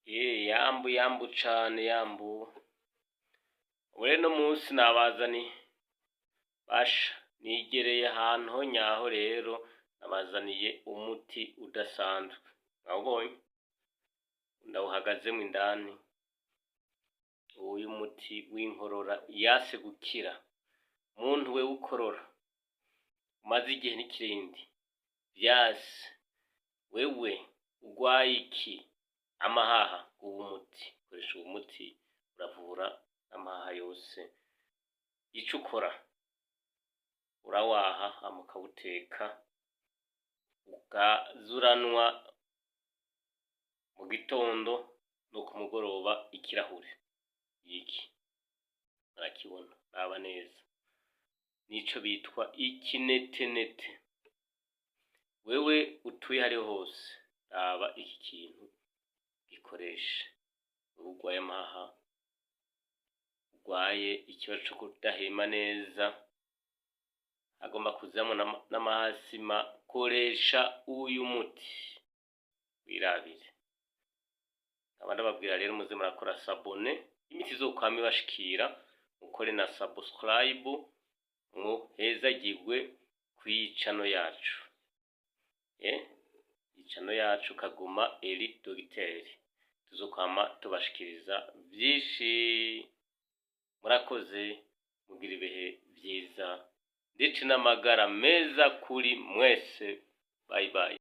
Yambu cane yambu. Ure no munsi nabazaniye basha nigereye ahantu ho nyaho rero nabazaniye umuti udasanzwe. Nawubonye ndawuhagazemwo indani. Uyu muti w'inkorora yase gukira. Muntu we ukorora umaze igihe n'ikirindi vyase wewe ugwaye iki amahaha uwo muti koresha uwo muti uravura amahaha yose. Ico ukora urawaha hama ukawuteka ukazuranwa mu gitondo no ku mugoroba ikirahure iki arakibona raba neza nico bitwa ikinetenete. Wewe utuye hariho hose raba iki kintu gikoreshe urwaye amahaha urwaye ikibazo co kudahema neza agomba kuzamo n'amahasima koresha uyu muti wirabire. Abandi babwira rero muze murakora sabone imiti izokwama ibashikira mukore na subscribe muhezagirwe kw'icano yacu icano yacu Kaguma Eri Dogiteri tuzokwama tubashikiriza vyinshi. Murakoze mugira ibihe vyiza ndetse n'amagara meza kuri mwese. Bye bye.